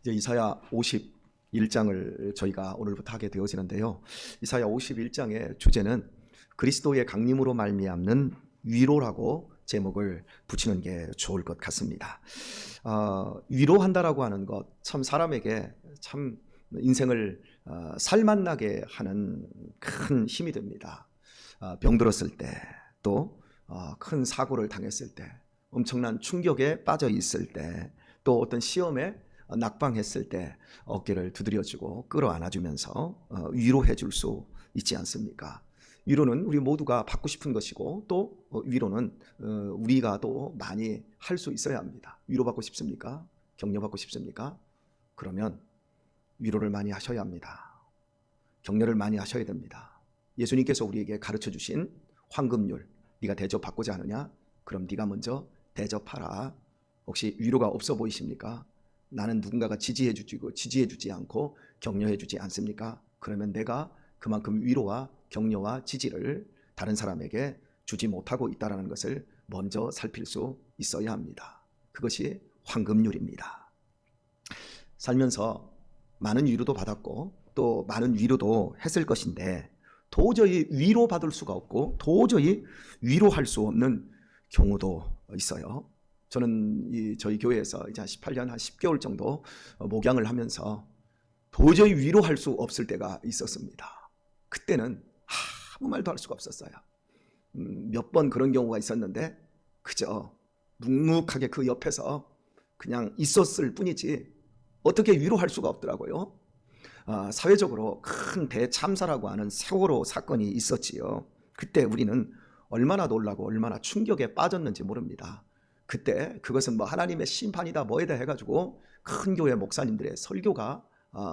이제 이사야 51장을 저희가 오늘부터 하게 되어지는데요. 이사야 51장의 주제는 그리스도의 강림으로 말미암는 위로라고 제목을 붙이는 게 좋을 것 같습니다. 위로한다라고 하는 것 참 사람에게 참 인생을 살맛나게 하는 큰 힘이 됩니다. 병들었을 때, 또 큰 사고를 당했을 때, 엄청난 충격에 빠져 있을 때, 또 어떤 시험에 낙방했을 때 어깨를 두드려주고 끌어안아주면서 위로해 줄 수 있지 않습니까? 위로는 우리 모두가 받고 싶은 것이고, 또 위로는 우리가 또 많이 할 수 있어야 합니다. 위로받고 싶습니까? 격려받고 싶습니까? 그러면 위로를 많이 하셔야 합니다. 격려를 많이 하셔야 됩니다. 예수님께서 우리에게 가르쳐 주신 황금률, 네가 대접받고자 하느냐? 그럼 네가 먼저 대접하라. 혹시 위로가 없어 보이십니까? 나는 누군가가 지지해 주지 않고 격려해 주지 않습니까? 그러면 내가 그만큼 위로와 격려와 지지를 다른 사람에게 주지 못하고 있다는 것을 먼저 살필 수 있어야 합니다. 그것이 황금률입니다. 살면서 많은 위로도 받았고 또 많은 위로도 했을 것인데, 도저히 위로받을 수가 없고 도저히 위로할 수 없는 경우도 있어요. 저는 저희 교회에서 이제 18년 한 10개월 정도 목양을 하면서 도저히 위로할 수 없을 때가 있었습니다. 그때는 아무 말도 할 수가 없었어요. 몇 번 그런 경우가 있었는데 그저 묵묵하게 그 옆에서 그냥 있었을 뿐이지 어떻게 위로할 수가 없더라고요. 사회적으로 큰 대참사라고 하는 세월호 사건이 있었지요. 그때 우리는 얼마나 놀라고 얼마나 충격에 빠졌는지 모릅니다. 그때 그것은 뭐 하나님의 심판이다 뭐이다 해가지고 큰 교회 목사님들의 설교가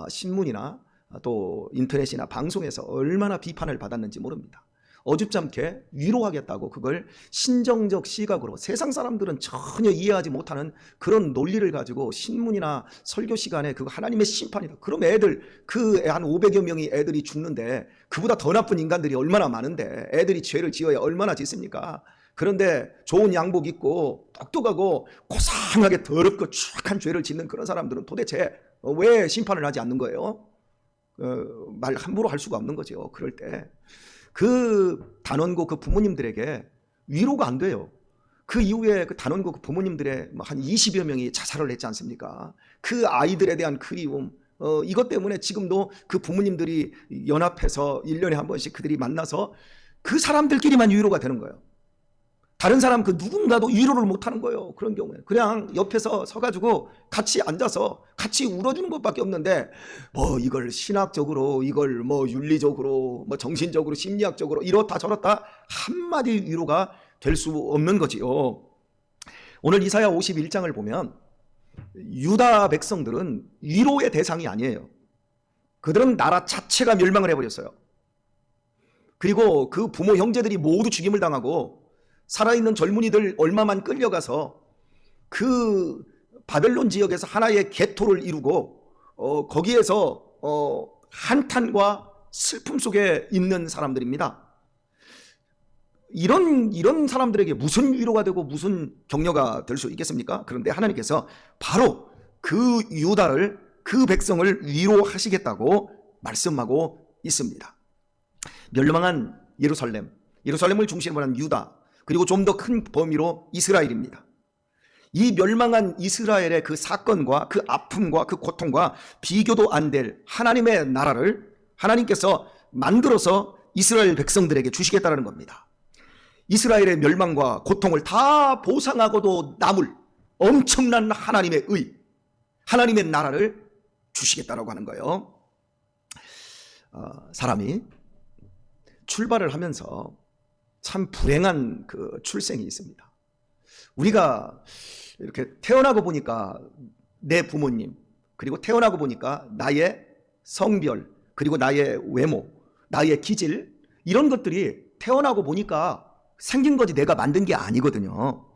신문이나 또 인터넷이나 방송에서 얼마나 비판을 받았는지 모릅니다. 어줍잖게 위로하겠다고 그걸 신정적 시각으로, 세상 사람들은 전혀 이해하지 못하는 그런 논리를 가지고 신문이나 설교 시간에 그거 하나님의 심판이다. 그럼 애들 그 한 500여 명이 애들이 죽는데 그보다 더 나쁜 인간들이 얼마나 많은데 애들이 죄를 지어야 얼마나 짓습니까? 그런데 좋은 양복 입고 똑똑하고 고상하게 더럽고 추악한 죄를 짓는 그런 사람들은 도대체 왜 심판을 하지 않는 거예요? 말 함부로 할 수가 없는 거죠. 그럴 때 그 단원고 그 부모님들에게 위로가 안 돼요. 그 이후에 그 단원고 그 부모님들의 한 20여 명이 자살을 했지 않습니까? 그 아이들에 대한 그리움, 이것 때문에 지금도 그 부모님들이 연합해서 1년에 한 번씩 그들이 만나서 그 사람들끼리만 위로가 되는 거예요. 다른 사람 그 누군가도 위로를 못하는 거예요. 그런 경우에 그냥 옆에서 서가지고 같이 앉아서 같이 울어주는 것밖에 없는데, 뭐 이걸 신학적으로, 이걸 뭐 윤리적으로, 뭐 정신적으로, 심리학적으로 이렇다 저렇다 한마디 위로가 될 수 없는 거지요. 오늘 이사야 51장을 보면 유다 백성들은 위로의 대상이 아니에요. 그들은 나라 자체가 멸망을 해버렸어요. 그리고 그 부모 형제들이 모두 죽임을 당하고 살아있는 젊은이들 얼마만 끌려가서 그 바벨론 지역에서 하나의 개토를 이루고 거기에서 한탄과 슬픔 속에 있는 사람들입니다. 이런 사람들에게 무슨 위로가 되고 무슨 격려가 될 수 있겠습니까? 그런데 하나님께서 바로 그 유다를, 그 백성을 위로하시겠다고 말씀하고 있습니다. 멸망한 예루살렘을 중심으로 한 유다, 그리고 좀 더 큰 범위로 이스라엘입니다. 이 멸망한 이스라엘의 그 사건과 그 아픔과 그 고통과 비교도 안 될 하나님의 나라를 하나님께서 만들어서 이스라엘 백성들에게 주시겠다는 겁니다. 이스라엘의 멸망과 고통을 다 보상하고도 남을 엄청난 하나님의 의, 하나님의 나라를 주시겠다라고 하는 거예요. 사람이 출발을 하면서 참 불행한 그 출생이 있습니다. 우리가 이렇게 태어나고 보니까 내 부모님, 그리고 태어나고 보니까 나의 성별, 그리고 나의 외모, 나의 기질, 이런 것들이 태어나고 보니까 생긴 거지 내가 만든 게 아니거든요.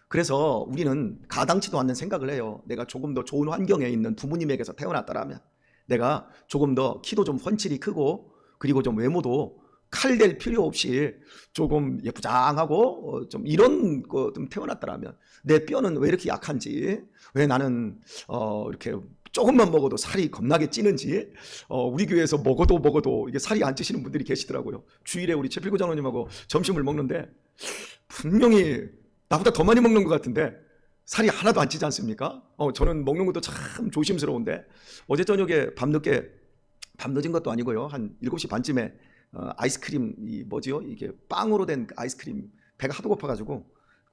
그래서 우리는 가당치도 않는 생각을 해요. 내가 조금 더 좋은 환경에 있는 부모님에게서 태어났다라면, 내가 조금 더 키도 좀 훤칠이 크고, 그리고 좀 외모도 칼 될 필요 없이 조금 예쁘장하고 좀 이런 거 좀 태어났더라면, 내 뼈는 왜 이렇게 약한지, 왜 나는 이렇게 조금만 먹어도 살이 겁나게 찌는지 우리 교회에서 먹어도 이게 살이 안 찌시는 분들이 계시더라고요. 주일에 우리 최필구 장로님하고 점심을 먹는데 분명히 나보다 더 많이 먹는 것 같은데 살이 하나도 안 찌지 않습니까? 저는 먹는 것도 참 조심스러운데 어제 저녁에 밤 늦은 것도 아니고요. 한 7시 반쯤에 아이스크림 이게 빵으로 된 아이스크림 배가 하도 고파가지고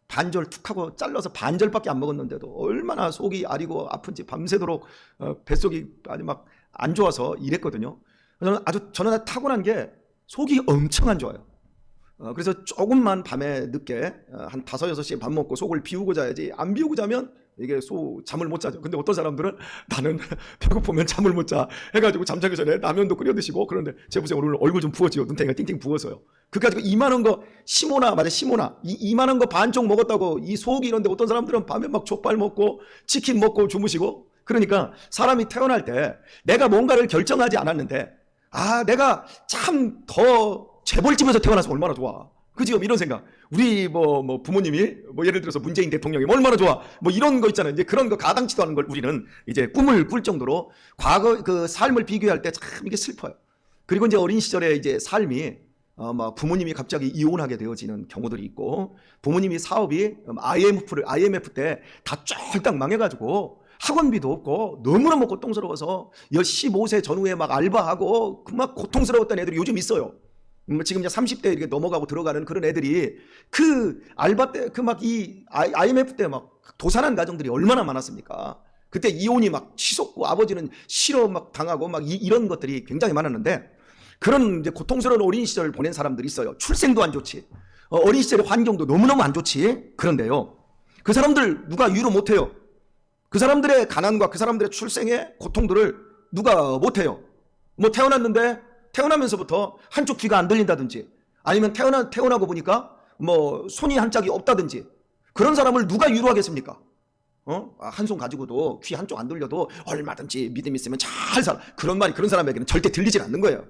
반절 툭 하고 잘라서 반절밖에 안 먹었는데도 얼마나 속이 아리고 아픈지 밤새도록 뱃속이 아주 막 안 좋아서 이랬거든요. 저는 타고난 게 속이 엄청 안 좋아요. 그래서 조금만 밤에 늦게 한 5, 6시에 밥 먹고 속을 비우고 자야지, 안 비우고 자면 이게 잠을 못 자죠. 근데 어떤 사람들은 나는 배고프면 잠을 못 자 해가지고 잠자기 전에 라면도 끓여 드시고, 그런데 제 보세요. 오늘 얼굴 좀 부었지요. 눈탱이가 띵띵 부어서요. 그거 가지고 이만한 거 시모나 이만한 거 반쪽 먹었다고 이 속이 이런데 어떤 사람들은 밤에 막 족발 먹고 치킨 먹고 주무시고. 그러니까 사람이 태어날 때 내가 뭔가를 결정하지 않았는데 내가 참 더 재벌집에서 태어나서 얼마나 좋아. 그지? 이런 생각. 우리 부모님이 예를 들어서 문재인 대통령이 얼마나 좋아. 이런 거 있잖아요. 이제 그런 거 가당치도 않은 걸 우리는 이제 꿈을 꿀 정도로 과거 그 삶을 비교할 때 참 이게 슬퍼요. 그리고 이제 어린 시절에 이제 삶이 부모님이 갑자기 이혼하게 되어지는 경우들이 있고, 부모님이 사업이 IMF 때 다 쫄딱 망해가지고 학원비도 없고 너무너무 고통스러워서 15세 전후에 막 알바하고 막 고통스러웠던 애들이 요즘 있어요. 지금 이제 30대 이렇게 넘어가고 들어가는 그런 애들이 그 알바 때 이 IMF 때 막 도산한 가정들이 얼마나 많았습니까? 그때 이혼이 막 치솟고 아버지는 실업 막 당하고 이런 것들이 굉장히 많았는데, 그런 이제 고통스러운 어린 시절을 보낸 사람들이 있어요. 출생도 안 좋지. 어린 시절의 환경도 너무너무 안 좋지. 그런데요, 그 사람들 누가 위로 못해요. 그 사람들의 가난과 그 사람들의 출생의 고통들을 누가 못해요. 태어났는데 태어나면서부터 한쪽 귀가 안 들린다든지, 아니면 태어나고 보니까 손이 한 짝이 없다든지, 그런 사람을 누가 위로하겠습니까? 한 손 가지고도 귀 한쪽 안 들려도 얼마든지 믿음 있으면 잘 살아. 그런 말이 그런 사람에게는 절대 들리질 않는 거예요.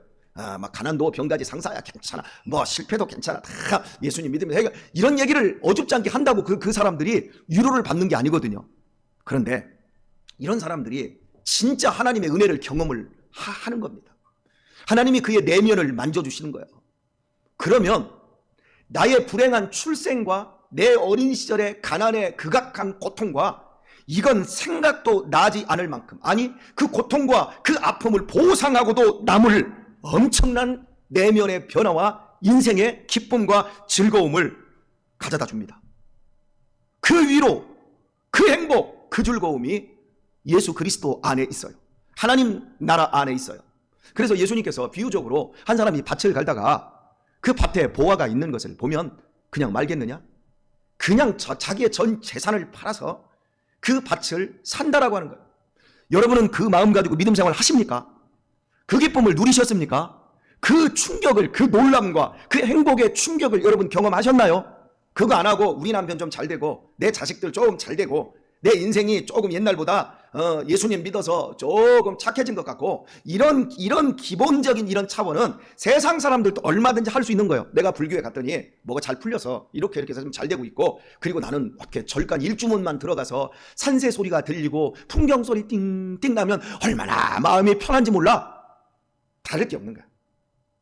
가난도 병가지 상사야 괜찮아. 실패도 괜찮아. 다 예수님 믿으면 해. 이런 얘기를 어줍지 않게 한다고 그 사람들이 위로를 받는 게 아니거든요. 그런데 이런 사람들이 진짜 하나님의 은혜를 경험을 하는 겁니다. 하나님이 그의 내면을 만져주시는 거예요. 그러면 나의 불행한 출생과 내 어린 시절의 가난의 극악한 고통과 이건 생각도 나지 않을 만큼, 아니 그 고통과 그 아픔을 보상하고도 남을 엄청난 내면의 변화와 인생의 기쁨과 즐거움을 가져다 줍니다. 그 위로, 그 행복, 그 즐거움이 예수 그리스도 안에 있어요. 하나님 나라 안에 있어요. 그래서 예수님께서 비유적으로 한 사람이 밭을 갈다가 그 밭에 보화가 있는 것을 보면 그냥 말겠느냐? 그냥 자기의 전 재산을 팔아서 그 밭을 산다라고 하는 거예요. 여러분은 그 마음 가지고 믿음 생활 하십니까? 그 기쁨을 누리셨습니까? 그 충격을, 그 놀람과 그 행복의 충격을 여러분 경험하셨나요? 그거 안 하고 우리 남편 좀 잘 되고 내 자식들 좀 잘 되고 내 인생이 조금 옛날보다 예수님 믿어서 조금 착해진 것 같고, 이런 기본적인 이런 차원은 세상 사람들도 얼마든지 할 수 있는 거예요. 내가 불교에 갔더니 뭐가 잘 풀려서 이렇게 해서 좀 잘 되고 있고, 그리고 나는 이렇게 절간 일주문만 들어가서 산새 소리가 들리고 풍경 소리 띵띵 나면 얼마나 마음이 편한지 몰라. 다를 게 없는 거야.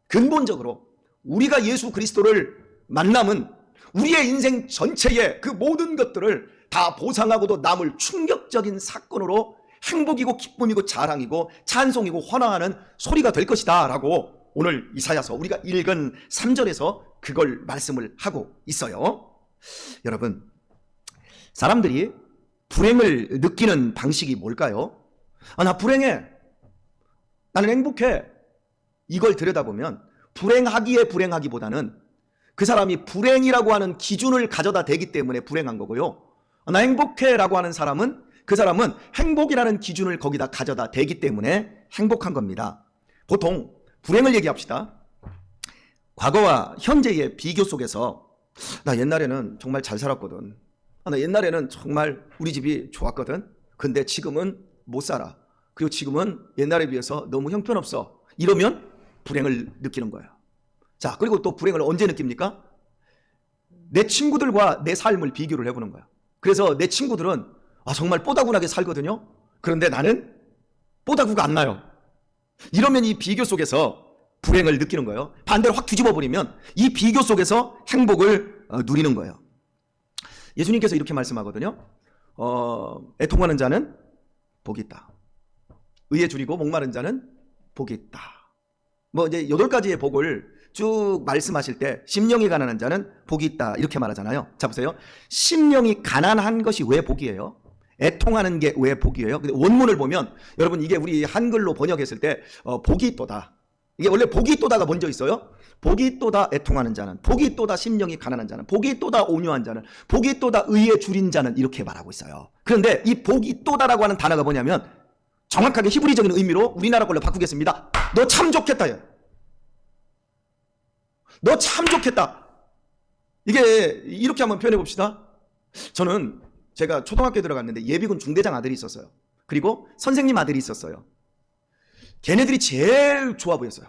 근본적으로 우리가 예수 그리스도를 만남은 우리의 인생 전체의 그 모든 것들을 다 보상하고도 남을 충격적인 사건으로 행복이고 기쁨이고 자랑이고 찬송이고 환호하는 소리가 될 것이다 라고 오늘 이사야서 우리가 읽은 3절에서 그걸 말씀을 하고 있어요. 여러분, 사람들이 불행을 느끼는 방식이 뭘까요? 나 불행해, 나는 행복해, 이걸 들여다보면 불행하기에 불행하기보다는 그 사람이 불행이라고 하는 기준을 가져다 대기 때문에 불행한 거고요, 나 행복해 라고 하는 사람은 그 사람은 행복이라는 기준을 거기다 가져다 대기 때문에 행복한 겁니다. 보통 불행을 얘기합시다. 과거와 현재의 비교 속에서 나 옛날에는 정말 잘 살았거든, 나 옛날에는 정말 우리 집이 좋았거든, 근데 지금은 못 살아, 그리고 지금은 옛날에 비해서 너무 형편없어, 이러면 불행을 느끼는 거예요. 자, 그리고 또 불행을 언제 느낍니까? 내 친구들과 내 삶을 비교를 해보는 거야. 그래서 내 친구들은 정말 뽀다구나게 살거든요. 그런데 나는 뽀다구가 안 나요. 이러면 이 비교 속에서 불행을 느끼는 거예요. 반대로 확 뒤집어 버리면 이 비교 속에서 행복을 누리는 거예요. 예수님께서 이렇게 말씀하거든요. 애통하는 자는 복이 있다. 의에 줄이고 목마른 자는 복이 있다. 뭐 이제 8가지의 복을 쭉 말씀하실 때 심령이 가난한 자는 복이 있다 이렇게 말하잖아요. 자 보세요. 심령이 가난한 것이 왜 복이에요? 애통하는 게 왜 복이에요? 근데 원문을 보면 여러분 이게 우리 한글로 번역했을 때 복이 있도다. 이게 원래 복이 있도다가 먼저 있어요. 복이 있도다 애통하는 자는, 복이 있도다 심령이 가난한 자는, 복이 있도다 온유한 자는, 복이 있도다 의에 줄인 자는 이렇게 말하고 있어요. 그런데 이 복이 있도다라고 하는 단어가 뭐냐면 정확하게 히브리적인 의미로 우리나라 걸로 바꾸겠습니다. 너 참 좋겠다. 너 참 좋겠다. 이게 이렇게 한번 표현해 봅시다. 저는 제가 초등학교에 들어갔는데 예비군 중대장 아들이 있었어요. 그리고 선생님 아들이 있었어요. 걔네들이 제일 좋아 보였어요.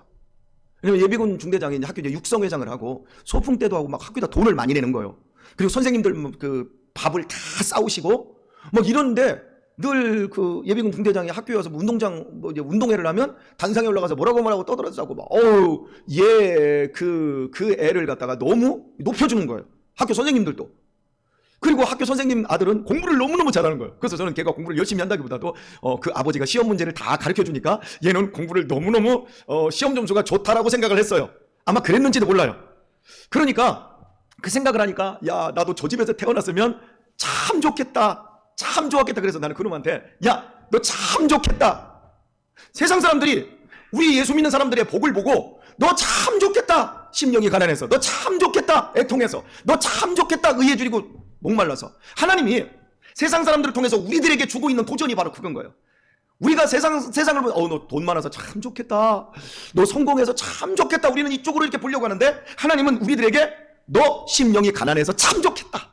왜냐면 예비군 중대장이 학교 이제 육성회장을 하고 소풍 때도 하고 막 학교에다 돈을 많이 내는 거예요. 그리고 선생님들 그 밥을 다 싸우시고 막 이러는데 늘 그 예비군 중대장이 학교에 와서 운동장 뭐 이제 운동회를 하면 단상에 올라가서 뭐라고 떠들어서 막 얘 그 애를 갖다가 너무 높여주는 거예요. 학교 선생님들도. 그리고 학교 선생님 아들은 공부를 너무너무 잘하는 거예요. 그래서 저는 걔가 공부를 열심히 한다기보다도 그 아버지가 시험 문제를 다 가르쳐 주니까 얘는 공부를 너무너무 시험 점수가 좋다라고 생각을 했어요. 아마 그랬는지도 몰라요. 그러니까 그 생각을 하니까 야 나도 저 집에서 태어났으면 참 좋겠다. 참 좋았겠다. 그래서 나는 그놈한테 야 너 참 좋겠다. 세상 사람들이 우리 예수 믿는 사람들의 복을 보고 너 참 좋겠다. 심령이 가난해서 너 참 좋겠다. 애통해서 너 참 좋겠다. 의에 줄이고 목말라서. 하나님이 세상 사람들을 통해서 우리들에게 주고 있는 도전이 바로 그건 거예요. 우리가 세상을 보면 너 돈 많아서 참 좋겠다. 너 성공해서 참 좋겠다. 우리는 이쪽으로 이렇게 보려고 하는데 하나님은 우리들에게 너 심령이 가난해서 참 좋겠다.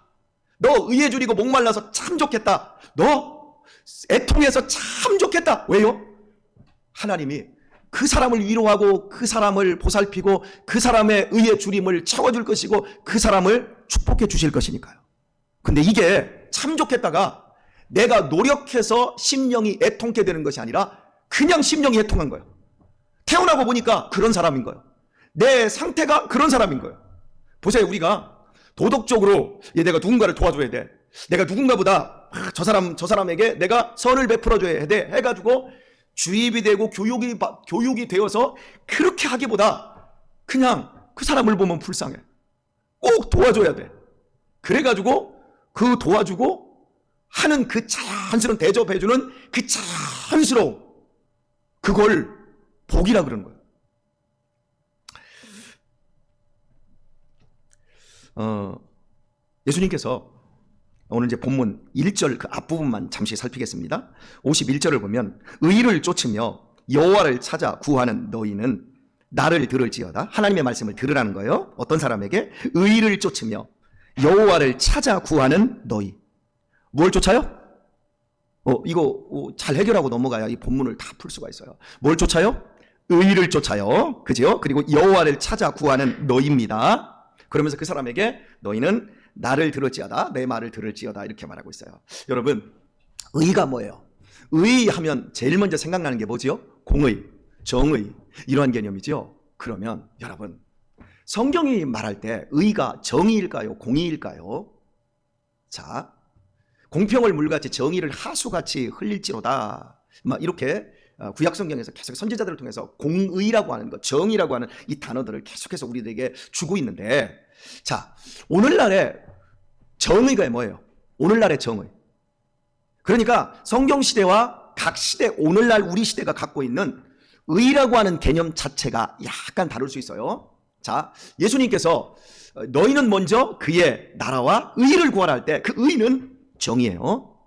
너 의에 줄이고 목말라서 참 좋겠다. 너 애통해서 참 좋겠다. 왜요? 하나님이 그 사람을 위로하고 그 사람을 보살피고 그 사람의 의에 줄임을 채워줄 것이고 그 사람을 축복해 주실 것이니까요. 근데 이게 참 좋겠다가 내가 노력해서 심령이 애통케 되는 것이 아니라 그냥 심령이 애통한 거예요. 태어나고 보니까 그런 사람인 거예요. 내 상태가 그런 사람인 거예요. 보세요. 우리가 도덕적으로 내가 누군가를 도와줘야 돼. 내가 누군가보다 저 사람에게 내가 선을 베풀어줘야 돼 해가지고 주입이 되고 교육이 되어서 그렇게 하기보다 그냥 그 사람을 보면 불쌍해. 꼭 도와줘야 돼. 그래가지고 그 도와주고 하는 그 자연스러운 대접해주는 그 자연스러운 그걸 복이라 그러는 거예요. 예수님께서 오늘 이제 본문 1절 그 앞부분만 잠시 살피겠습니다. 51절을 보면 의를 쫓으며 여호와를 찾아 구하는 너희는 나를 들을지어다. 하나님의 말씀을 들으라는 거예요. 어떤 사람에게? 의를 쫓으며 여호와를 찾아 구하는 너희. 뭘 쫓아요? 이거 잘 해결하고 넘어가야 이 본문을 다 풀 수가 있어요. 뭘 쫓아요? 의를 쫓아요. 그죠? 그리고 여호와를 찾아 구하는 너희입니다. 그러면서 그 사람에게 너희는 나를 들을지어다. 내 말을 들을지어다. 이렇게 말하고 있어요. 여러분, 의가 뭐예요? 의하면 제일 먼저 생각나는 게 뭐지요? 공의, 정의 이러한 개념이죠. 그러면 여러분, 성경이 말할 때 의가 정의일까요? 공의일까요? 자, 공평을 물같이 정의를 하수같이 흘릴지로다. 막 이렇게 구약 성경에서 계속 선지자들을 통해서 공의라고 하는 것, 정의라고 하는 이 단어들을 계속해서 우리들에게 주고 있는데, 자, 오늘날의 정의가 뭐예요? 오늘날의 정의. 그러니까 성경 시대와 각 시대, 오늘날 우리 시대가 갖고 있는 의라고 하는 개념 자체가 약간 다를 수 있어요. 자, 예수님께서 너희는 먼저 그의 나라와 의를 구하라 할 때 그 의는 정의예요.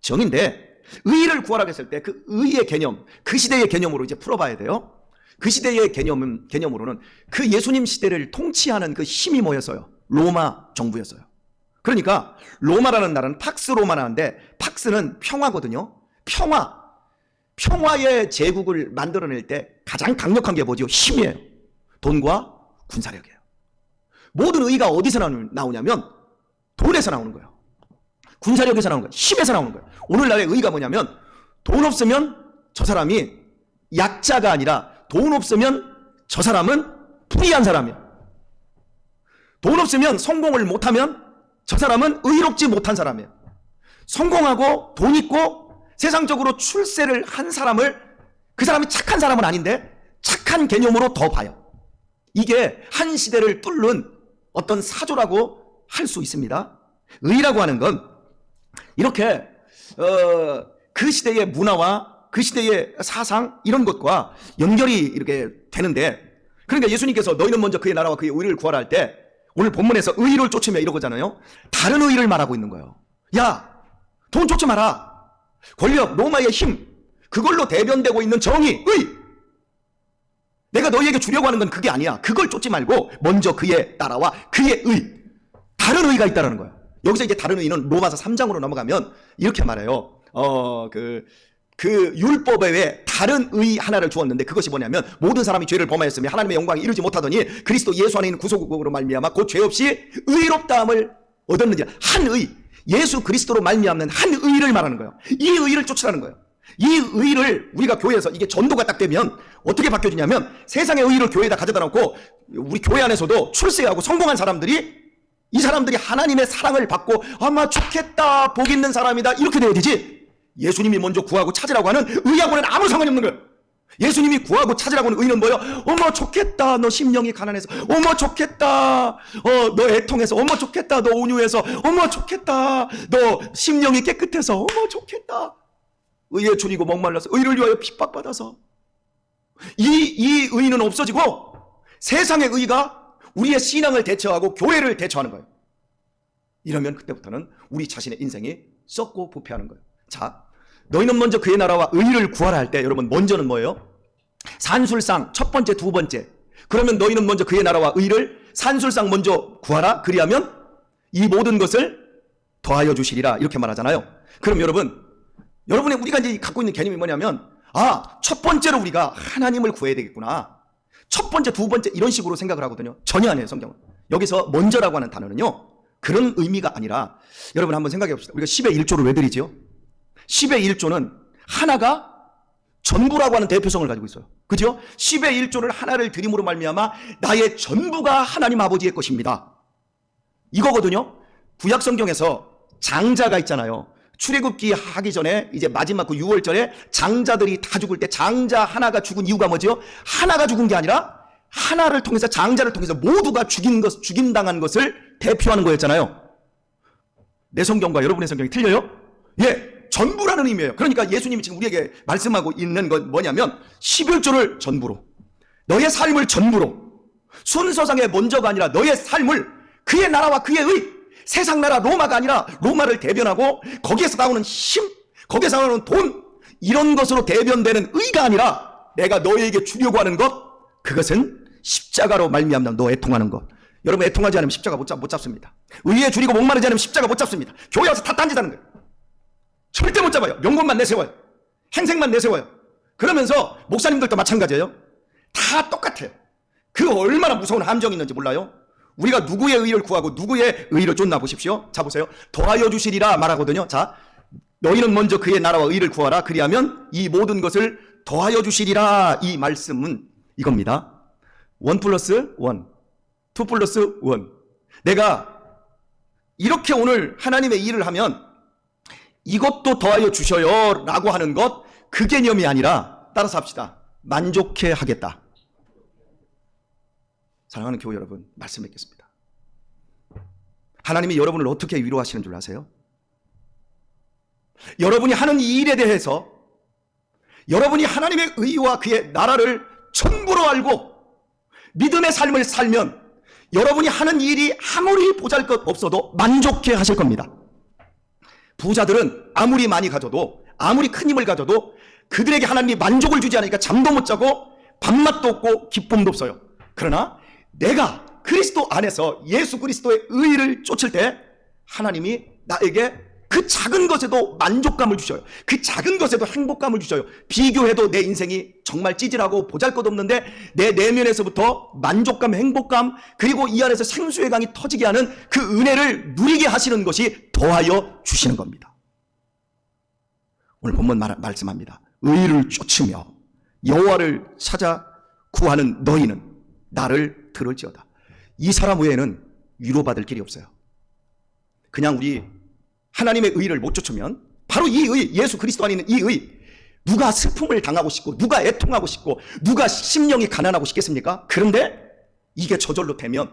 정인데 의를 구하라고 했을 때 그 의의 개념, 그 시대의 개념으로 이제 풀어봐야 돼요. 그 시대의 개념으로는 그 예수님 시대를 통치하는 그 힘이 뭐였어요? 로마 정부였어요. 그러니까 로마라는 나라는 팍스 로마라는데 팍스는 평화거든요. 평화의 제국을 만들어낼 때 가장 강력한 게 뭐죠? 힘이에요. 돈과 군사력이에요. 모든 의가 어디서 나오냐면 돈에서 나오는 거예요. 군사력에서 나오는 거예요. 힘에서 나오는 거예요. 오늘날의 의가 뭐냐면 돈 없으면 저 사람이 약자가 아니라 돈 없으면 저 사람은 불의한 사람이야. 돈 없으면 성공을 못하면 저 사람은 의롭지 못한 사람이에요. 성공하고 돈 있고 세상적으로 출세를 한 사람을 그 사람이 착한 사람은 아닌데 착한 개념으로 더 봐요. 이게 한 시대를 뚫는 어떤 사조라고 할 수 있습니다. 의라고 하는 건 이렇게 그 시대의 문화와 그 시대의 사상 이런 것과 연결이 이렇게 되는데, 그러니까 예수님께서 너희는 먼저 그의 나라와 그의 의를 구하라 할 때 오늘 본문에서 의를 쫓으며 이러거잖아요. 다른 의를 말하고 있는 거예요. 야, 돈 쫓지 마라. 권력, 로마의 힘, 그걸로 대변되고 있는 정의, 의. 내가 너희에게 주려고 하는 건 그게 아니야. 그걸 쫓지 말고 먼저 그의 나라와 그의 의, 다른 의가 있다는 거예요. 여기서 이제 다른 의는 로마서 3장으로 넘어가면 이렇게 말해요. 그 율법에 외에 다른 의 하나를 주었는데 그것이 뭐냐면 모든 사람이 죄를 범하였으며 하나님의 영광에 이르지 못하더니 그리스도 예수 안에 있는 구속으로 말미암아 곧 죄 없이 의롭다함을 얻었는지라. 한 의, 예수 그리스도로 말미암는 한 의를 말하는 거예요. 이 의를 쫓으라는 거예요. 이 의를 우리가 교회에서 이게 전도가 딱 되면 어떻게 바뀌어지냐면 세상의 의를 교회에다 가져다 놓고 우리 교회 안에서도 출세하고 성공한 사람들이, 이 사람들이 하나님의 사랑을 받고 아마 좋겠다, 복 있는 사람이다, 이렇게 되어야 되지. 예수님이 먼저 구하고 찾으라고 하는 의하고는 아무 상관이 없는 거예요. 예수님이 구하고 찾으라고 하는 의는 뭐예요? 어머 좋겠다, 너 심령이 가난해서. 어머 좋겠다, 너 애통해서. 어머 좋겠다, 너 온유해서. 어머 좋겠다, 너 심령이 깨끗해서. 어머 좋겠다, 의에 줄이고 목말라서, 의를 위하여 핍박받아서. 이 의는 없어지고 세상의 의가 우리의 신앙을 대처하고 교회를 대처하는 거예요. 이러면 그때부터는 우리 자신의 인생이 썩고 부패하는 거예요. 자, 너희는 먼저 그의 나라와 의를 구하라 할 때 여러분 먼저는 뭐예요? 산술상 첫 번째, 두 번째. 그러면 너희는 먼저 그의 나라와 의를 산술상 먼저 구하라. 그리하면 이 모든 것을 더하여 주시리라. 이렇게 말하잖아요. 그럼 여러분의 우리가 이제 갖고 있는 개념이 뭐냐면, 첫 번째로 우리가 하나님을 구해야 되겠구나. 첫 번째, 두 번째 이런 식으로 생각을 하거든요. 전혀 아니에요, 성경은. 여기서 먼저라고 하는 단어는요, 그런 의미가 아니라, 여러분 한번 생각해 봅시다. 우리가 10의 1조를 왜 드리죠? 10의 1조는 하나가 전부라고 하는 대표성을 가지고 있어요. 그죠? 10의 1조를 하나를 드림으로 말미암아 나의 전부가 하나님 아버지의 것입니다. 이거거든요. 구약 성경에서 장자가 있잖아요. 출애굽기 하기 전에 이제 마지막 그 6월절에 장자들이 다 죽을 때 장자 하나가 죽은 이유가 뭐죠? 하나가 죽은 게 아니라 하나를 통해서, 장자를 통해서 모두가 죽임당한 것을 대표하는 거였잖아요. 내 성경과 여러분의 성경이 틀려요? 예, 전부라는 의미예요. 그러니까 예수님이 지금 우리에게 말씀하고 있는 건 뭐냐면 11조를 전부로, 너의 삶을 전부로, 순서상의 먼저가 아니라 너의 삶을 그의 나라와 그의 의, 세상 나라 로마가 아니라 로마를 대변하고 거기에서 나오는 힘, 거기에서 나오는 돈, 이런 것으로 대변되는 의가 아니라 내가 너에게 주려고 하는 것, 그것은 십자가로 말미암는 너 애통하는 것. 여러분 애통하지 않으면 십자가 못 잡습니다. 의에 줄이고 목마르지 않으면 십자가 못 잡습니다. 교회 와서 다 딴짓하는 거예요. 절대 못 잡아요. 명분만 내세워요. 행색만 내세워요. 그러면서 목사님들도 마찬가지예요. 다 똑같아요. 그 얼마나 무서운 함정이 있는지 몰라요? 우리가 누구의 의를 구하고 누구의 의를 쫓나 보십시오. 자 보세요. 더하여 주시리라 말하거든요. 자, 너희는 먼저 그의 나라와 의를 구하라. 그리하면 이 모든 것을 더하여 주시리라. 이 말씀은 이겁니다. 1 플러스 1, 2 플러스 1. 내가 이렇게 오늘 하나님의 일을 하면 이것도 더하여 주셔요 라고 하는 것, 그 개념이 아니라, 따라서 합시다. 만족해 하겠다. 사랑하는 교회 여러분, 말씀 뵙겠습니다. 하나님이 여러분을 어떻게 위로하시는 줄 아세요? 여러분이 하는 이 일에 대해서 여러분이 하나님의 의와 그의 나라를 전부로 알고 믿음의 삶을 살면 여러분이 하는 일이 아무리 보잘것 없어도 만족해 하실 겁니다. 부자들은 아무리 많이 가져도, 아무리 큰 힘을 가져도 그들에게 하나님이 만족을 주지 않으니까 잠도 못 자고 밥맛도 없고 기쁨도 없어요. 그러나 내가 그리스도 안에서 예수 그리스도의 의를 쫓을 때 하나님이 나에게 그 작은 것에도 만족감을 주셔요. 그 작은 것에도 행복감을 주셔요. 비교해도 내 인생이 정말 찌질하고 보잘것없는데 내 내면에서부터 만족감, 행복감, 그리고 이 안에서 생수의 강이 터지게 하는 그 은혜를 누리게 하시는 것이 더하여 주시는 겁니다. 오늘 본문 말씀합니다. 의를 쫓으며 여호와를 찾아 구하는 너희는 나를 들을지어다. 이 사람 외에는 위로받을 길이 없어요. 그냥 우리 하나님의 의를 못 쫓으면 바로 이 의, 예수 그리스도 안에 있는 이 의, 누가 슬픔을 당하고 싶고 누가 애통하고 싶고 누가 심령이 가난하고 싶겠습니까? 그런데 이게 저절로 되면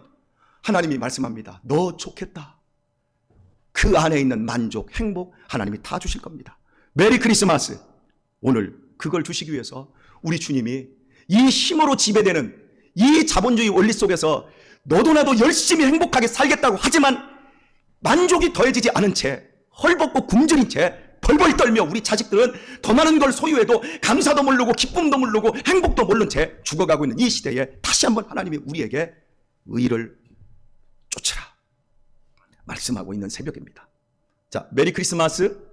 하나님이 말씀합니다. 너 좋겠다. 그 안에 있는 만족, 행복 하나님이 다 주실 겁니다. 메리 크리스마스. 오늘 그걸 주시기 위해서 우리 주님이 이 힘으로 지배되는 이 자본주의 원리 속에서 너도 나도 열심히 행복하게 살겠다고 하지만 만족이 더해지지 않은 채 헐벗고 굶주린 채 벌벌 떨며 우리 자식들은 더 많은 걸 소유해도 감사도 모르고 기쁨도 모르고 행복도 모르는 채 죽어가고 있는 이 시대에 다시 한번 하나님이 우리에게 의를 쫓으라 말씀하고 있는 새벽입니다. 자, 메리 크리스마스.